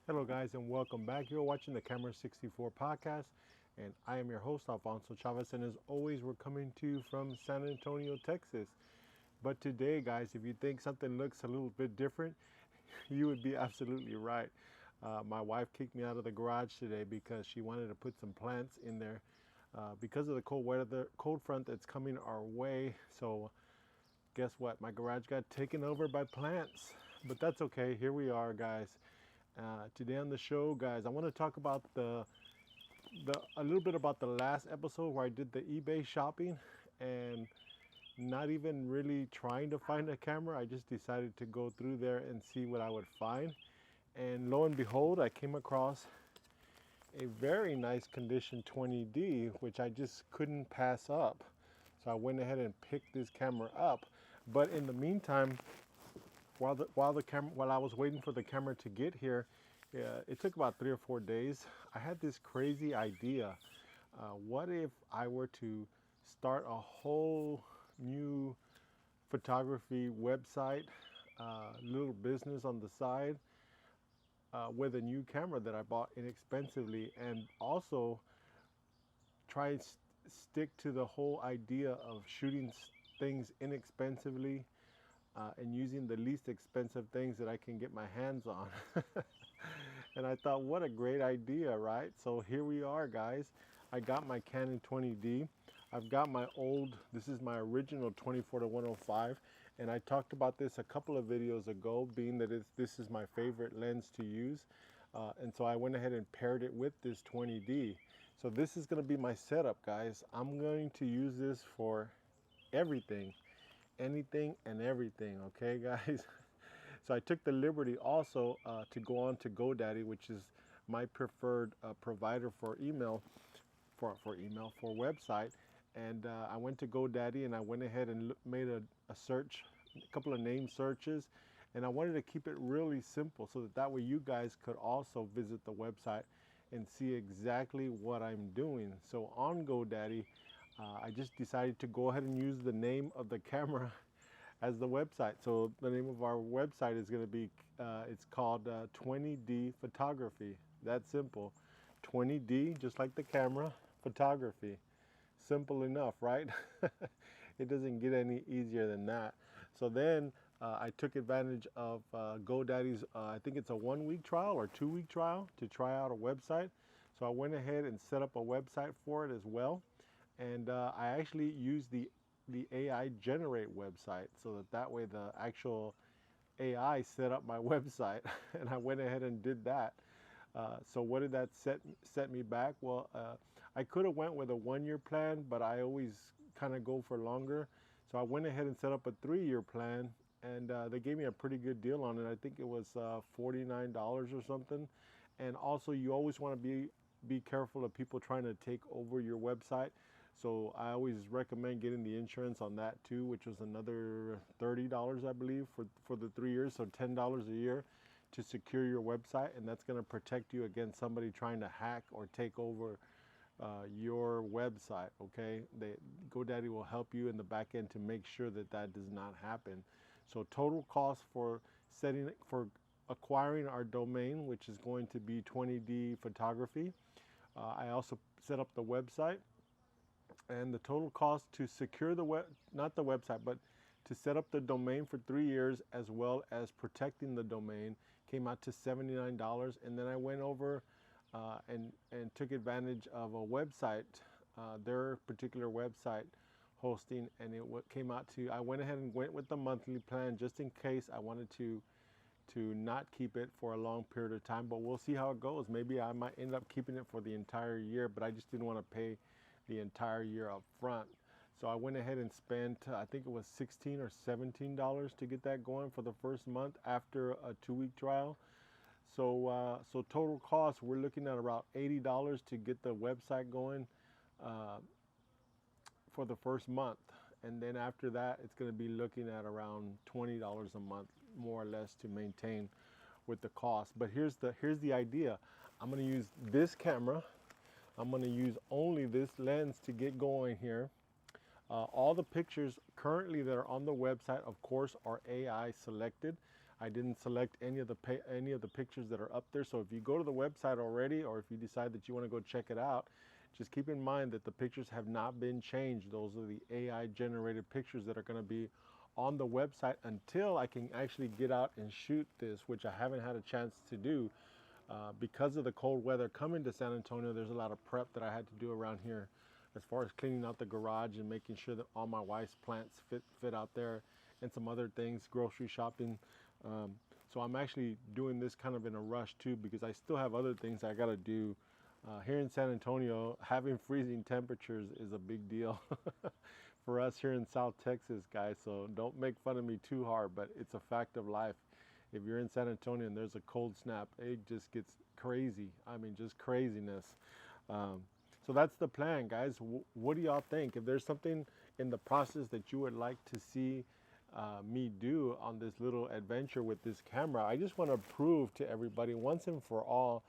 Hello, guys, and welcome back. You're watching the Camera 64 podcast, and I am your host, Alfonso Chavez. And as always, we're coming to you from San Antonio, Texas. But today, guys, if you think something looks a little bit different, you would be absolutely right. My wife kicked me out of the garage today because she wanted to put some plants in there because of the cold weather, cold front that's coming our way. So, guess what? My garage got taken over by plants, but that's okay. Here we are, guys. Today on the show, guys, I want to talk about the a little bit about the last episode where I did the eBay shopping and not even really trying to find a camera. I just decided to go through there and see what I would find. And lo and behold, I came across a very nice condition 20D, which I just couldn't pass up. So I went ahead and picked this camera up. But in the meantime, while I was waiting for the camera to get here, it took about 3 or 4 days. I had this crazy idea. What if I were to start a whole new photography website, little business on the side, with a new camera that I bought inexpensively, and also try and stick to the whole idea of shooting things inexpensively and using the least expensive things that I can get my hands on. And I thought, what a great idea, right? So here we are, guys. I got my Canon 20D. I've got my this is my original 24 to 105. And I talked about this a couple of videos ago, being that this is my favorite lens to use. And so I went ahead and paired it with this 20D. So this is going to be my setup, guys. I'm going to use this for everything, anything and everything, okay, guys? So I took the liberty also to go on to GoDaddy, which is my preferred provider for email, for website. And I went to GoDaddy and I went ahead and made a search, a couple of name searches, and I wanted to keep it really simple so that way you guys could also visit the website and see exactly what I'm doing. So on GoDaddy, I just decided to go ahead and use the name of the camera as the website. So the name of our website is going to be, it's called 20D Photography. That's simple. 20D, just like the camera, photography. Simple enough, right? It doesn't get any easier than that. So then I took advantage of GoDaddy's, I think it's a 1 week trial or 2 week trial to try out a website. So I went ahead and set up a website for it as well. And I actually used the AI generate website so that way the actual AI set up my website, and I went ahead and did that. So what did that set me back? Well, I could have went with a 1 year plan, but I always kind of go for longer. So I went ahead and set up a 3 year plan, and they gave me a pretty good deal on it. I think it was $49 or something. And also, you always want to be careful of people trying to take over your website. So I always recommend getting the insurance on that too, which was another $30, I believe, for the 3 years. So $10 a year to secure your website, and that's going to protect you against somebody trying to hack or take over your website. Okay, GoDaddy will help you in the back end to make sure that that does not happen. So total cost for acquiring our domain, which is going to be 20D Photography. I also set up the website, and the total cost to secure not the website, but to set up the domain for 3 years as well as protecting the domain came out to $79. And then I went over and took advantage of a website, their particular website hosting, and it came out to, I went ahead and went with the monthly plan just in case I wanted to not keep it for a long period of time, but we'll see how it goes. Maybe I might end up keeping it for the entire year, but I just didn't want to pay the entire year up front. So I went ahead and spent, I think it was $16 or $17 to get that going for the first month after a 2 week trial. So total cost, we're looking at about $80 to get the website going for the first month. And then after that, it's going to be looking at around $20 a month, more or less, to maintain with the cost. But here's the idea. I'm going to use this camera. I'm going to use only this lens to get going here. All the pictures currently that are on the website, of course, are AI selected. I didn't select any of the pictures that are up there. So if you go to the website already, or if you decide that you want to go check it out, just keep in mind that the pictures have not been changed. Those are the AI generated pictures that are going to be on the website until I can actually get out and shoot this, which I haven't had a chance to do. Because of the cold weather coming to San Antonio, there's a lot of prep that I had to do around here as far as cleaning out the garage and making sure that all my wife's plants fit out there, and some other things, grocery shopping. Um, so I'm actually doing this kind of in a rush too, because I still have other things I got to do. Here in San Antonio, having freezing temperatures is a big deal for us here in South Texas, guys. So don't make fun of me too hard, but it's a fact of life. If you're in San Antonio and there's a cold snap, it just gets crazy. I mean, just craziness. Um, so that's the plan, guys. What do y'all think? If there's something in the process that you would like to see me do on this little adventure with this camera, I just want to prove to everybody once and for all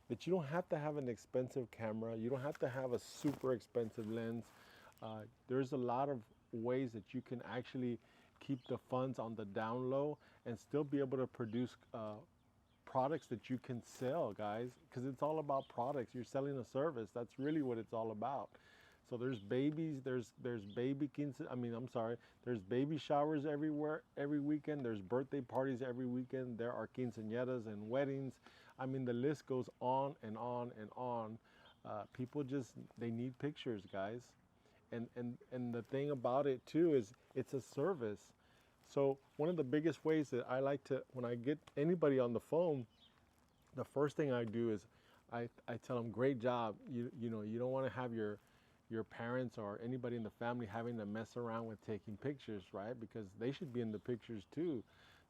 that you don't have to have an expensive camera. You don't have to have a super expensive lens. There's a lot of ways that you can actually keep the funds on the down low and still be able to produce products that you can sell, guys, because it's all about products. You're selling a service. That's really what it's all about. So there's babies, there's baby I'm sorry, there's baby showers everywhere every weekend. There's birthday parties every weekend. There are quinceañeras and weddings. I mean, the list goes on and on and on. People just, they need pictures, guys. And the thing about it too is it's a service. So one of the biggest ways that I like to, when I get anybody on the phone, the first thing I do is I tell them, great job. You know, you don't want to have your parents or anybody in the family having to mess around with taking pictures, right? Because they should be in the pictures too.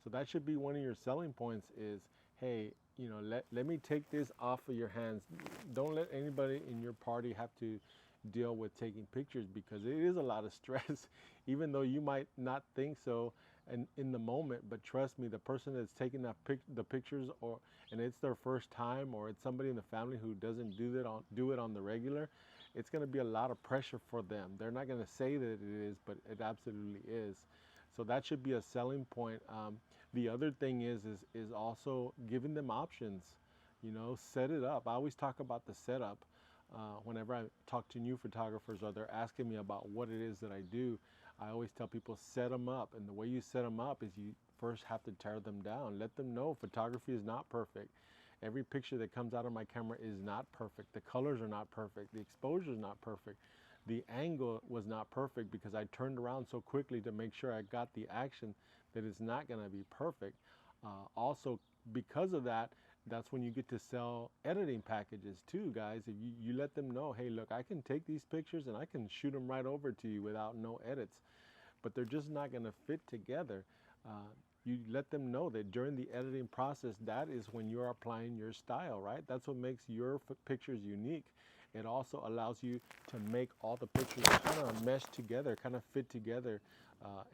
So that should be one of your selling points is, hey, you know, let me take this off of your hands. Don't let anybody in your party have to deal with taking pictures, because it is a lot of stress, even though you might not think so and in the moment. But trust me, the person that's taking the pictures, or and it's their first time, or it's somebody in the family who doesn't do it on the regular, it's going to be a lot of pressure for them. They're not going to say that it is, but it absolutely is. So that should be a selling point. The other thing is also giving them options. You know, set it up. I always talk about the setup. Whenever I talk to new photographers or they're asking me about what it is that I do, I always tell people, set them up. And the way you set them up is you first have to tear them down. Let them know photography is not perfect. Every picture that comes out of my camera is not perfect. The colors are not perfect. The exposure is not perfect. The angle was not perfect because I turned around so quickly to make sure I got the action that it's not going to be perfect. Also, because of that, that's when you get to sell editing packages too, guys. If you let them know, hey, look, I can take these pictures and I can shoot them right over to you without no edits, but they're just not going to fit together. You let them know that during the editing process, that is when you're applying your style, right? That's what makes your pictures unique. It also allows you to make all the pictures kind of mesh together, kind of fit together,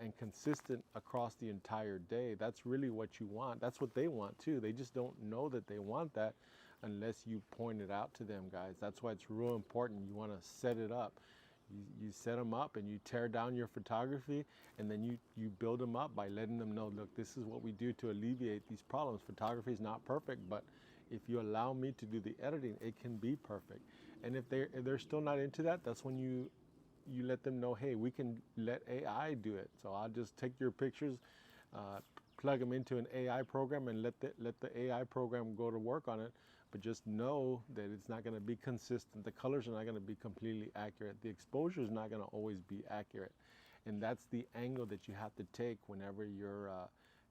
and consistent across the entire day. That's really what you want. That's what they want too. They just don't know that they want that unless you point it out to them, guys. That's why it's real important. You want to set it up. You set them up and you tear down your photography, and then you build them up by letting them know, look, this is what we do to alleviate these problems. Photography is not perfect, but if you allow me to do the editing, it can be perfect. And if they're still not into that, that's when you let them know, hey, we can let AI do it. So I'll just take your pictures, plug them into an AI program, and let the AI program go to work on it. But just know that it's not going to be consistent. The colors are not going to be completely accurate. The exposure is not going to always be accurate. And that's the angle that you have to take whenever you're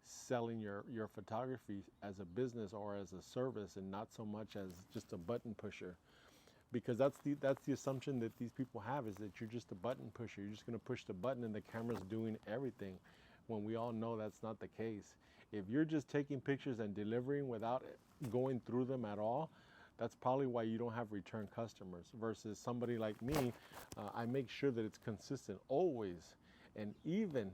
selling your photography as a business or as a service, and not so much as just a button pusher. Because that's the assumption that these people have, is that you're just a button pusher. You're just going to push the button and the camera's doing everything, when we all know that's not the case. If you're just taking pictures and delivering without going through them at all, that's probably why you don't have return customers. Versus somebody like me, I make sure that it's consistent always. And even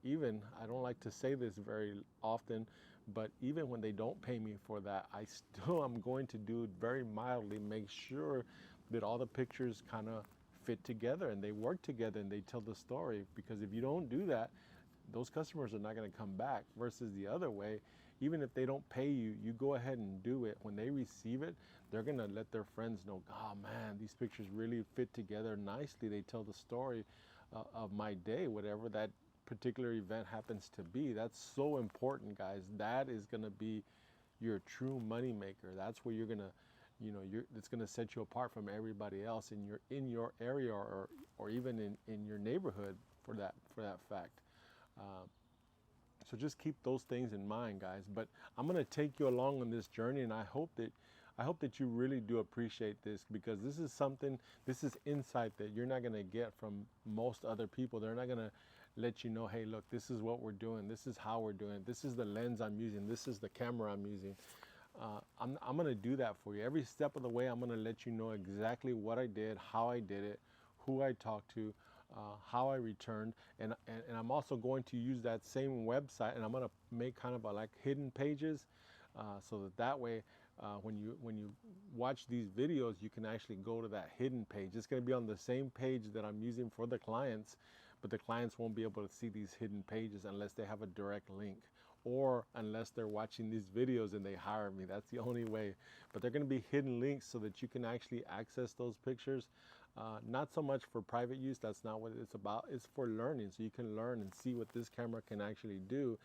I don't like to say this very often, but even when they don't pay me for that, I still am going to do it very mildly, make sure that all the pictures kind of fit together and they work together and they tell the story. Because if you don't do that, those customers are not going to come back. Versus the other way, even if they don't pay you, you go ahead and do it. When they receive it, they're gonna let their friends know, oh man, these pictures really fit together nicely. They tell the story of my day, whatever that particular event happens to be. That's so important, guys. That is gonna be your true money maker. That's where you're gonna, it's gonna set you apart from everybody else in your area, or even in your neighborhood, for that fact. Uh, so just keep those things in mind, guys. But I'm gonna take you along on this journey, and I hope that you really do appreciate this, because this is insight that you're not gonna get from most other people. They're not gonna let you know, hey, look, this is what we're doing, this is how we're doing it, this is the lens I'm using, this is the camera I'm using. I'm gonna do that for you. Every step of the way, I'm gonna let you know exactly what I did, how I did it, who I talked to, how I returned, and I'm also going to use that same website, and I'm gonna make kind of like hidden pages, so that way, when you watch these videos, you can actually go to that hidden page. It's going to be on the same page that I'm using for the clients, but the clients won't be able to see these hidden pages unless they have a direct link, or unless they're watching these videos and they hire me. That's the only way. But they're going to be hidden links so that you can actually access those pictures. Not so much for private use. That's not what it's about. It's for learning, so you can learn and see what this camera can actually do,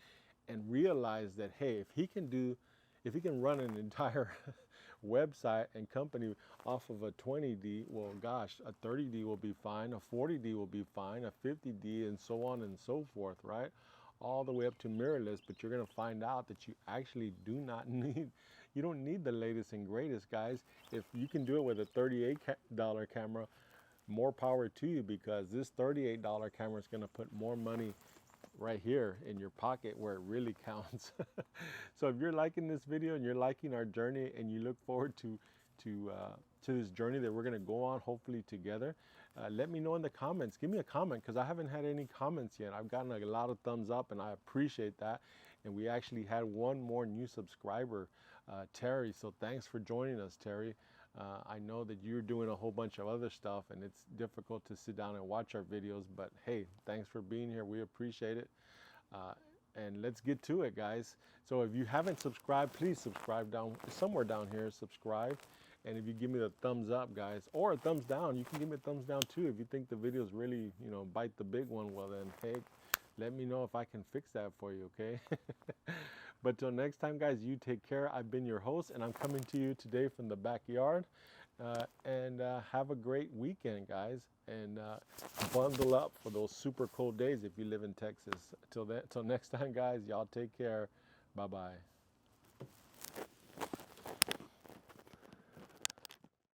and realize that, hey, if he can run an entire website and company off of a 20D, well, gosh, a 30D will be fine, a 40D will be fine, a 50D, and so on and so forth, right? All the way up to mirrorless. But you're going to find out that you actually do not need, you don't need the latest and greatest, guys. If you can do it with a $38 camera, more power to you, because this $38 camera is going to put more money right here in your pocket, where it really counts. So if you're liking this video and you're liking our journey, and you look forward to this journey that we're going to go on, hopefully together, let me know in the comments. Give me a comment, because I haven't had any comments yet. I've gotten a lot of thumbs up, and I appreciate that. And we actually had one more new subscriber, Terry. So thanks for joining us, Terry. I know that you're doing a whole bunch of other stuff, and it's difficult to sit down and watch our videos, but hey, thanks for being here. We appreciate it. And let's get to it, guys. So if you haven't subscribed, please subscribe somewhere down here, subscribe. And if you give me the thumbs up, guys, or a thumbs down, you can give me a thumbs down too. If you think the videos really, bite the big one, well then, hey, let me know if I can fix that for you, okay? But till next time, guys, you take care. I've been your host, and I'm coming to you today from the backyard. And have a great weekend, guys. And bundle up for those super cold days if you live in Texas. Till next time, guys, y'all take care. Bye-bye.